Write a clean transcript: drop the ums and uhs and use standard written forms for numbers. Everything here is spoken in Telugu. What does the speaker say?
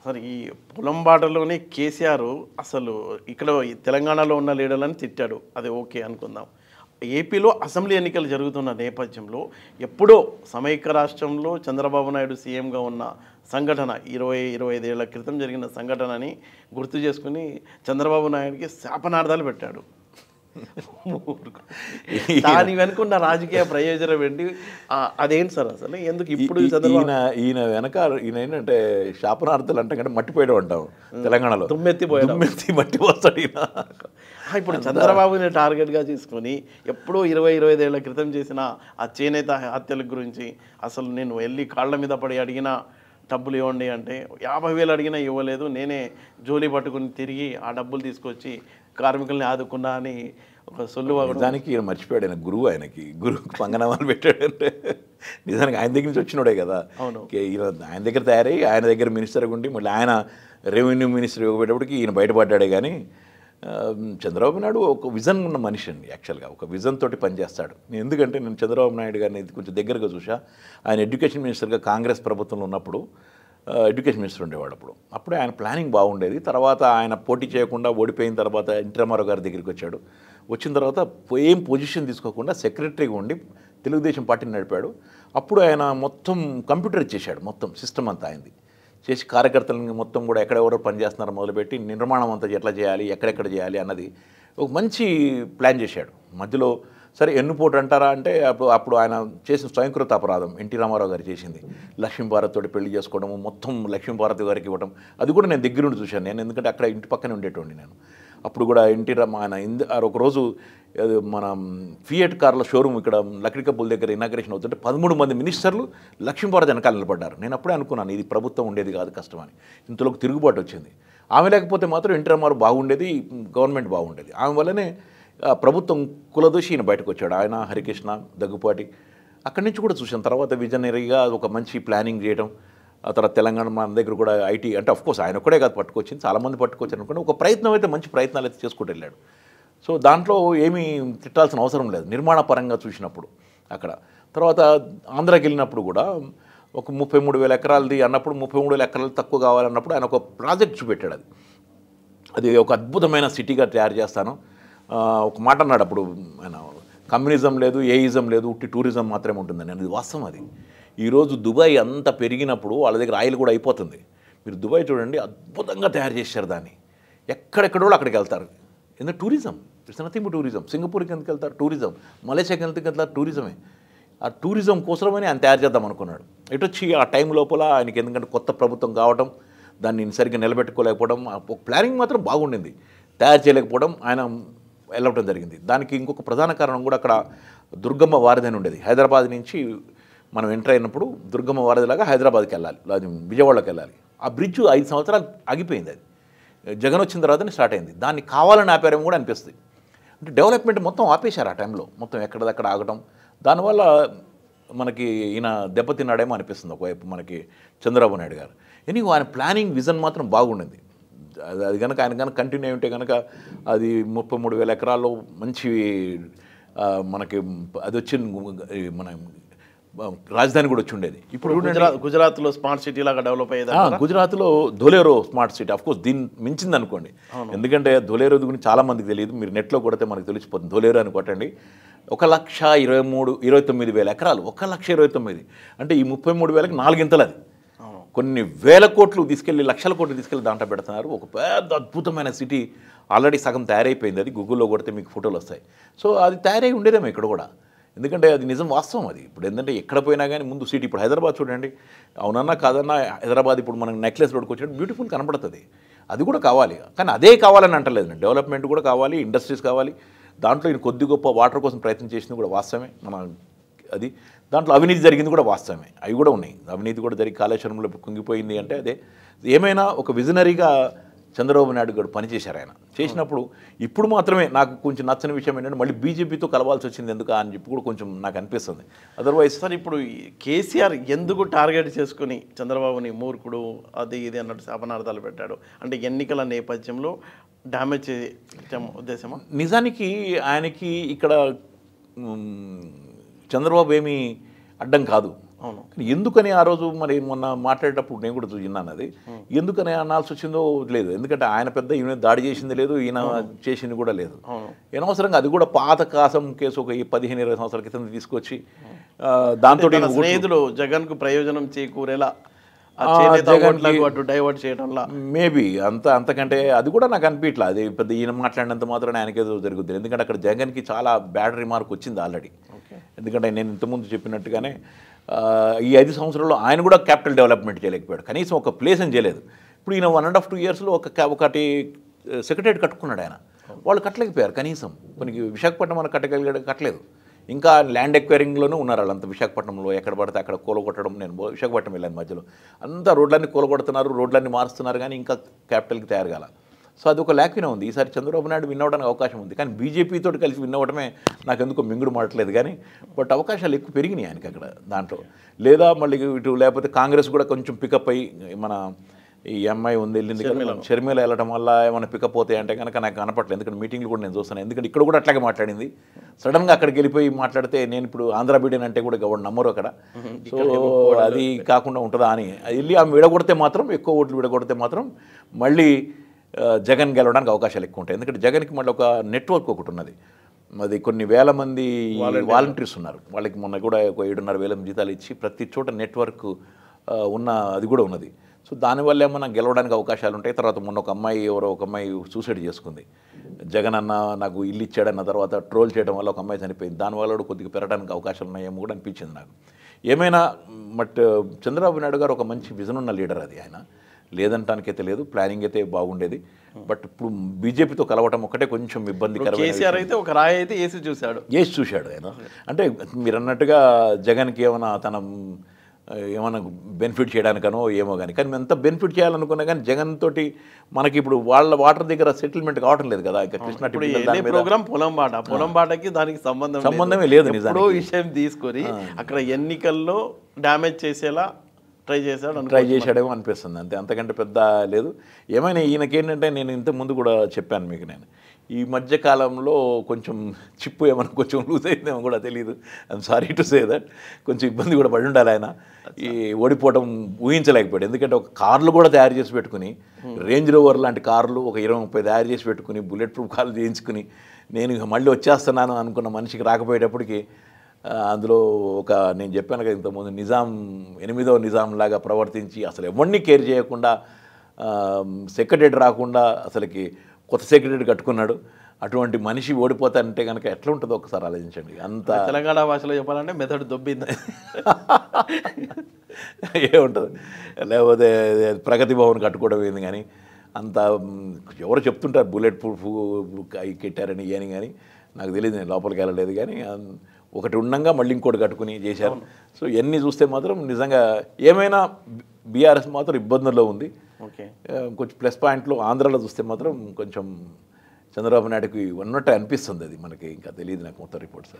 అసలు ఈ పొలం బాటలోనే కేసీఆర్ అసలు ఇక్కడ తెలంగాణలో ఉన్న లీడర్లను తిట్టాడు. అది ఓకే అనుకుందాం. ఏపీలో అసెంబ్లీ ఎన్నికలు జరుగుతున్న నేపథ్యంలో ఎప్పుడో సమైక్య రాష్ట్రంలో చంద్రబాబు నాయుడు సీఎంగా ఉన్న సంఘటన 25 ఏళ్ల క్రితం జరిగిన సంఘటనని గుర్తు చేసుకుని చంద్రబాబు నాయుడికి శాపనార్థాలు పెట్టాడు. దాని వెనుకున్న రాజకీయ ప్రయోజనం ఏంటి? అదేంటి సార్ అసలు ఎందుకు ఇప్పుడు ఈయన వెనక ఈయన ఏంటంటే శాపనార్థాలు అంటే కంటే మట్టిపోయడం అంటాం తెలంగాణలో. తుమ్మెత్తి మట్టి పోస్తాడు ఈయన. ఇప్పుడు చంద్రబాబుని టార్గెట్గా తీసుకొని ఎప్పుడో 25 ఏళ్ల క్రితం చేసిన ఆ చేనేత హత్యల గురించి అసలు నేను వెళ్ళి కాళ్ళ మీద పడి అడిగిన డబ్బులు ఇవ్వండి అంటే 50,000 అడిగినా ఇవ్వలేదు, నేనే జోలి పట్టుకుని తిరిగి ఆ డబ్బులు తీసుకొచ్చి కార్మికుల్ని ఆదుకున్నా అని ఒక సొల్లు. నిజానికి ఈయన మర్చిపోయాడు, ఆయన గురువు, ఆయనకి గురువుకి పంగనామాలు పెట్టాడంటే నిజానికి ఆయన దగ్గర నుంచి వచ్చినోడే కదా. అవును, ఈయన ఆయన దగ్గర తయారై ఆయన దగ్గర మినిస్టర్గా ఉండి మళ్ళీ ఆయన రెవెన్యూ మినిస్టర్ ఇవ్వబెట్టేప్పటికి ఈయన బయటపడ్డాడే. కానీ చంద్రబాబు నాయుడు ఒక విజన్ ఉన్న మనిషి అండి. యాక్చువల్గా ఒక విజన్ తోటి పనిచేస్తాడు. ఎందుకంటే నేను చంద్రబాబు నాయుడు గారిని కొంచెం దగ్గరగా చూసా. ఆయన ఎడ్యుకేషన్ మినిస్టర్గా కాంగ్రెస్ ప్రభుత్వంలో ఉన్నప్పుడు ఎడ్యుకేషన్ మినిస్టర్ ఉండేవాడు. అప్పుడే ఆయన ప్లానింగ్ బాగుండేది. తర్వాత ఆయన పోటీ చేయకుండా ఓడిపోయిన తర్వాత ఎన్టీ రామారావు గారి దగ్గరికి వచ్చాడు. వచ్చిన తర్వాత ఏం పొజిషన్ తీసుకోకుండా సెక్రటరీగా ఉండి తెలుగుదేశం పార్టీని నడిపాడు. అప్పుడు ఆయన మొత్తం కంప్యూటర్ చేశాడు, మొత్తం సిస్టమ్ అంతా అయింది చేసి కార్యకర్తలను మొత్తం కూడా ఎక్కడెవరో పనిచేస్తున్నారో మొదలుపెట్టి నిర్మాణం అంతా ఎట్లా చేయాలి, ఎక్కడెక్కడ చేయాలి అన్నది ఒక మంచి ప్లాన్ చేశాడు. మధ్యలో సరే ఎన్నుపోటు అంటారా అంటే అప్పుడు ఆయన చేసిన స్వయంకృత అపరాధం ఎన్టీ రామారావు గారు చేసింది. లక్ష్మీభారత్ తోటి పెళ్లి చేసుకోవడము, మొత్తం లక్ష్మీభారత్ గారికి ఇవ్వడం, అది కూడా నేను దగ్గరుండి చూశాను నేను. ఎందుకంటే అక్కడ ఇంటి పక్కనే ఉండేటోండి నేను. అప్పుడు కూడా ఆయన ఒకరోజు మన ఫియట్ కార్ల షోరూమ్ ఇక్కడ లక్డికప్పుల దగ్గర ఇనాగ్రేషన్ అవుతుంటే 13 మంది మినిస్టర్లు లక్ష్మీభారత్ వెనకాల నిలబడ్డారు. నేను అప్పుడే అనుకున్నాను ఇది ప్రభుత్వం ఉండేది కాదు కష్టమని. ఇంతలోకి తిరుగుబాటు వచ్చింది. ఆమె లేకపోతే మాత్రం ఎన్టీ రామారావు బాగుండేది, గవర్నమెంట్ బాగుండేది. ఆమె వల్లనే ప్రభుత్వం కులదోషి ఈయన బయటకు వచ్చాడు. ఆయన, హరికృష్ణ, దగ్గుపాటి. అక్కడి నుంచి కూడా చూసాను. తర్వాత విజనరీగా ఒక మంచి ప్లానింగ్ చేయడం. ఆ తర్వాత తెలంగాణ మన దగ్గర కూడా ఐటీ అంటే అఫ్కోర్స్ ఆయన ఒక్కడే కాదు పట్టుకొచ్చింది, చాలామంది పట్టుకొచ్చారు అనుకోండి. ఒక ప్రయత్నం అయితే మంచి ప్రయత్నాలు అయితే చేసుకుంటూ వెళ్ళాడు. సో దాంట్లో ఏమీ తిట్టాల్సిన అవసరం లేదు నిర్మాణ పరంగా చూసినప్పుడు. అక్కడ తర్వాత ఆంధ్రాకి వెళ్ళినప్పుడు కూడా ఒక 33,000 ఎకరాలది అన్నప్పుడు 33,000 ఎకరాలు తక్కువ కావాలన్నప్పుడు ఆయన ఒక ప్రాజెక్ట్ చూపెట్టాడు. అది ఒక అద్భుతమైన సిటీగా తయారు చేస్తాను. ఒక మాట అన్నాడు అప్పుడు ఆయన, కమ్యూనిజం లేదు, ఏయిజం లేదు, ఉట్టి టూరిజం మాత్రమే ఉంటుందని. అది వాస్తవం. అది ఈరోజు దుబాయ్ అంత పెరిగినప్పుడు వాళ్ళ దగ్గర ఆయిల్ కూడా అయిపోతుంది. మీరు దుబాయ్ చూడండి, అద్భుతంగా తయారు చేశారు దాన్ని. ఎక్కడెక్కడో అక్కడికి వెళ్తారు. ఎందుకంటే tourism, it's nothing but tourism. సింగపూర్కి ఎందుకు వెళ్తారు? టూరిజం. మలేషియాకి ఎందుకు వెళ్తారు? టూరిజమే. ఆ టూరిజం కోసమని ఆయన తయారు చేద్దాం అనుకున్నాడు. ఇటు వచ్చి ఆ టైం లోపల ఆయనకి ఎందుకంటే కొత్త ప్రభుత్వం కావడం, దాన్ని సరిగ్గా నిలబెట్టుకోలేకపోవడం, ప్లానింగ్ మాత్రం బాగుండింది, తయారు చేయలేకపోవడం, ఆయన వెళ్ళవడం జరిగింది. దానికి ఇంకొక ప్రధాన కారణం కూడా అక్కడ దుర్గమ్మ వారధి అని ఉండేది. హైదరాబాద్ నుంచి మనం ఎంటర్ అయినప్పుడు దుర్గమ్మ వారధిలాగా హైదరాబాద్కి వెళ్ళాలి, విజయవాడలోకి వెళ్ళాలి. ఆ బ్రిడ్జ్ 5 సంవత్సరాలు ఆగిపోయింది. అది జగన్ వచ్చిన తర్వాతనే స్టార్ట్ అయింది. దాన్ని కావాలని ఆపారేమో కూడా అనిపిస్తుంది. అంటే డెవలప్మెంట్ మొత్తం ఆపేశారు ఆ టైంలో, మొత్తం ఎక్కడిదక్కడ ఆగటం. దానివల్ల మనకి ఈయన దెబ్బతిన్నాడేమో అనిపిస్తుంది ఒకవైపు మనకి చంద్రబాబు నాయుడు గారు. ఎనీ ఆయన ప్లానింగ్ విజన్ మాత్రం బాగుండింది. అది కనుక ఆయన కనుక కంటిన్యూ ఉంటే కనుక అది 33,000 ఎకరాల్లో మంచి మనకి అది వచ్చింది, మన రాజధాని కూడా వచ్చి ఉండేది. ఇప్పుడు గుజరాత్లో స్మార్ట్ సిటీ లాగా డెవలప్ అయ్యేది. గుజరాత్లో ధోలేరో స్మార్ట్ సిటీ అఫ్కోర్స్ దీన్ని మించింది అనుకోండి. ఎందుకంటే ధోలేరో గురించి చాలామందికి తెలియదు. మీరు నెట్లో కొడితే మనకు తెలిసిపోతుంది. ధోలేరో అని కొట్టండి. 1,23,29,000 ఎకరాలు. 1,29,000 అంటే ఈ 33,000కి 4 గింతలు. అది కొన్ని వేల కోట్లు తీసుకెళ్ళి, లక్షల కోట్లు తీసుకెళ్ళి దాంట్లో పెడుతున్నారు. ఒక పెద్ద అద్భుతమైన సిటీ ఆల్రెడీ సగం తయారైపోయింది. అది గూగుల్లో కొడితే మీకు ఫోటోలు వస్తాయి. సో అది తయారై ఉండేదేమో ఇక్కడ కూడా. ఎందుకంటే అది నిజం, వాస్తవం. అది ఇప్పుడు ఏంటంటే ఎక్కడ పోయినా కానీ ముందు సిటీ. ఇప్పుడు హైదరాబాద్ చూడండి, అవునన్నా కాదన్నా హైదరాబాద్ ఇప్పుడు మనం నెక్లెస్ రోడ్కి వచ్చినట్టు బ్యూటిఫుల్ కనపడుతుంది. అది కూడా కావాలి. కానీ అదే కావాలని అంటలేదు. డెవలప్మెంట్ కూడా కావాలి, ఇండస్ట్రీస్ కావాలి. దాంట్లో ఈయన కొద్ది గొప్ప వాటర్ కోసం ప్రయత్నం చేసింది కూడా వాస్తవమే. మన అది దాంట్లో అవినీతి జరిగింది కూడా వాస్తవమే. అవి కూడా ఉన్నాయి. అవినీతి కూడా జరిగి కాళేశ్వరంలో కుంగిపోయింది. అంటే అదే ఏమైనా ఒక విజనరీగా చంద్రబాబు నాయుడు గారు పనిచేశారు. ఆయన చేసినప్పుడు ఇప్పుడు మాత్రమే నాకు కొంచెం నచ్చని విషయం ఏంటంటే మళ్ళీ బీజేపీతో కలవాల్సి వచ్చింది ఎందుకు అని చెప్పి కూడా కొంచెం నాకు అనిపిస్తుంది. అదర్వైజ్ సార్ ఇప్పుడు కేసీఆర్ ఎందుకు టార్గెట్ చేసుకుని చంద్రబాబుని మూర్ఖుడు అది ఇది అన్నట్టు శాపనార్థాలు పెట్టాడు? అంటే ఎన్నికల నేపథ్యంలో డ్యామేజ్ చేయడం ఉద్దేశమా? నిజానికి ఆయనకి ఇక్కడ చంద్రబాబు ఏమీ అడ్డం కాదు. అవును. కానీ ఎందుకని ఆ రోజు మరి మొన్న మాట్లాడేటప్పుడు నేను కూడా విన్నాను అది, ఎందుకని అనాల్సి వచ్చిందో లేదు. ఎందుకంటే ఆయన పెద్ద ఈయన దాడి చేసింది లేదు, ఈయన చేసింది కూడా లేదు. అవును. అనవసరంగా అది కూడా పాత కాసం కేసు ఒక 15-20 సంవత్సరాల క్రితం తీసుకొచ్చి దాంతో తన స్నేహితులు జగన్కు ప్రయోజనం చేకూరేలా ఆ ఆ, చేనేత జగన్కి- ఓట్లకు అటు డైవర్ట్ చేయడంలా. మేబీ అంతకంటే అది కూడా నాకు అనిపించలే. అది పెద్ద ఈయన మాట్లాడినంత మాత్రాన ఆయనకేదో జరుగుతుంది. ఎందుకంటే అక్కడ జగన్కి చాలా బ్యాడ్ రిమార్క్ వచ్చింది ఆల్రెడీ. ఓకే. ఎందుకంటే నేను ఇంతకుముందు చెప్పినట్టుగానే ఈ 5 సంవత్సరాల్లో ఆయన కూడా క్యాపిటల్ డెవలప్మెంట్ చేయలేకపోయాడు, కనీసం ఒక ప్లేస్ అని చేయలేదు. ఇప్పుడు ఈయన 1.5-2 ఇయర్స్లో ఒకటి సెక్రటరేట్ కట్టుకున్నాడు ఆయన, వాళ్ళు కట్టలేకపోయారు. కనీసం కొన్ని విశాఖపట్నం మనం కట్టలేదు. ఇంకా ల్యాండ్ ఎక్వైరింగ్లోనూ ఉన్నారు వాళ్ళంతా. విశాఖపట్నంలో ఎక్కడ పడితే అక్కడ కూలగొట్టడం, నేను విశాఖపట్నం వెళ్ళాను మధ్యలో, అంతా రోడ్లన్నీ కూలగొడుతున్నారు, రోడ్లన్నీ మారుస్తున్నారు, కానీ ఇంకా క్యాపిటల్కి తయారు కాల. సో అది ఒక ల్యాక్విన ఉంది. ఈసారి చంద్రబాబు నాయుడు విన్ అవ్వడానికి అవకాశం ఉంది, కానీ బీజేపీతో కలిసి విన్ అవ్వడమే నాకు ఎందుకో మింగుడు మాట్లేదు. కానీ బట్ అవకాశాలు ఎక్కువ పెరిగినాయి ఆయనకి అక్కడ దాంట్లో. లేదా మళ్ళీ ఇటు లేకపోతే కాంగ్రెస్ కూడా కొంచెం పికప్ అయ్యి, మన ఈ అమ్మాయి ఉంది వెళ్ళింది కదా, షర్మిల వెళ్ళడం వల్ల ఏమైనా పికప్ అవుతాయి అంటే కనుక నాకు కనపట్లేదు. ఎందుకంటే మీటింగ్లు కూడా నేను చూస్తాను. ఎందుకంటే ఇక్కడ కూడా అట్లాగే మాట్లాడింది. సడన్గా అక్కడికి వెళ్ళిపోయి మాట్లాడితే నేను ఇప్పుడు ఆంధ్ర బిడ్డని అంటే కూడా ఎవరు నమ్మరు అక్కడ. సో అది కాకుండా ఉంటుందా అని వెళ్ళి ఆమె విడగొడితే మాత్రం, ఎక్కువ ఓట్లు విడగొడితే మాత్రం మళ్ళీ జగన్ గెలవడానికి అవకాశాలు ఎక్కువ ఉంటాయి. ఎందుకంటే జగన్కి మళ్ళీ ఒక నెట్వర్క్ ఒకటి ఉన్నది. అది కొన్ని వేల మంది వాలంటీర్స్ ఉన్నారు. వాళ్ళకి మొన్న కూడా ఒక 7,500 జీతాలు ఇచ్చి ప్రతి చోట నెట్వర్క్ ఉన్న అది కూడా ఉన్నది. సో దానివల్ల ఏమన్నా గెలవడానికి అవకాశాలు ఉంటాయి. తర్వాత మొన్న ఒక అమ్మాయి సూసైడ్ చేసుకుంది. జగన్ అన్న నాకు ఇల్లు ఇచ్చాడన్న తర్వాత ట్రోల్ చేయడం వల్ల ఒక అమ్మాయి చనిపోయింది. దానివల్ల కూడా కొద్దిగా పెరగడానికి అవకాశాలు ఉన్నాయేమో కూడా అనిపించింది నాకు. ఏమైనా బట్ చంద్రబాబు నాయుడు గారు ఒక మంచి విజన్ ఉన్న లీడర్, అది ఆయన లేదంటానికైతే లేదు, ప్లానింగ్ అయితే బాగుండేది. బట్ ఇప్పుడు బీజేపీతో కలవటం ఒకటే కొంచెం ఇబ్బందికరమైన. కేసీఆర్ అయితే ఒక రాయి అయితే వేసి చూశాడు ఆయన. అంటే మీరు అన్నట్టుగా జగన్కి ఏమైనా బెనిఫిట్ చేయడానికనో ఏమో కానీ ఎంత బెనిఫిట్ చేయాలనుకున్నా కానీ జగన్ తోటి మనకి ఇప్పుడు వాళ్ళ వాటర్ దగ్గర సెటిల్మెంట్ కావటం లేదు కదా. ఇంకా కృష్ణా ప్రోగ్రామ్ పొలం బాటకి దానికి సంబంధమే లేదు. నిజంగా విషయం తీసుకొని అక్కడ ఎన్నికల్లో డ్యామేజ్ చేసేలా ట్రై చేశాడేమో అనిపిస్తుంది. అంతకంటే పెద్ద లేదు. ఏమైనా ఈయనకేంటంటే నేను ఇంతకుముందు కూడా చెప్పాను మీకు, నేను ఈ మధ్య కాలంలో కొంచెం చిప్పు ఏమైనా కొంచెం లూజ్ అయిందేమో కూడా తెలియదు. I'm sorry to say that. కొంచెం ఇబ్బంది కూడా పడి ఉండాలి ఆయన. ఈ ఓడిపోవడం ఊహించలేకపోయాడు. ఎందుకంటే ఒక కార్లు కూడా తయారు చేసి పెట్టుకుని, రేంజ్ రోవర్ లాంటి కార్లు ఒక 20-30 తయారు చేసి పెట్టుకుని, బుల్లెట్ ప్రూఫ్ కార్లు చేయించుకుని, నేను మళ్ళీ వచ్చేస్తున్నాను అనుకున్న మనిషికి రాకపోయేటప్పటికి అందులో నేను చెప్పాను కదా ఇంతకుముందు, 8వ నిజాం లాగా ప్రవర్తించి అసలు ఎవరిని కేర్ చేయకుండా, సెక్రటరీ రాకుండా అసలుకి కొత్త సెక్రటరీ కట్టుకున్నాడు. అటువంటి మనిషి ఓడిపోతానంటే కనుక ఎట్లా ఉంటుందో ఒకసారి ఆలోచించండి. అంత తెలంగాణ భాషలో చెప్పాలంటే మెథడ్ దొబ్బింది. ఏముంటుంది, లేకపోతే ప్రగతి భవన్ కట్టుకోవడం ఏంది, కానీ అంత ఎవరు చెప్తుంటారు బుల్లెట్ ప్రూఫ్ కట్టారని అని, కానీ నాకు తెలియదు, నేను లోపలికి వెళ్ళలేదు. కానీ ఒకటి ఉండంగా మళ్ళీ ఇంకోటి కట్టుకుని చేశారు. సో ఇవన్నీ చూస్తే మాత్రం నిజంగా ఏమైనా బీఆర్ఎస్ మాత్రం ఇబ్బందుల్లో ఉంది. ఓకే, కొంచెం ప్లస్ పాయింట్లు ఆంధ్రాలో చూస్తే మాత్రం కొంచెం చంద్రబాబు నాయుడుకి ఉన్నట్టు అనిపిస్తుంది. అది మనకి ఇంకా తెలియదు నాకు మొత్తం రిపోర్ట్స్.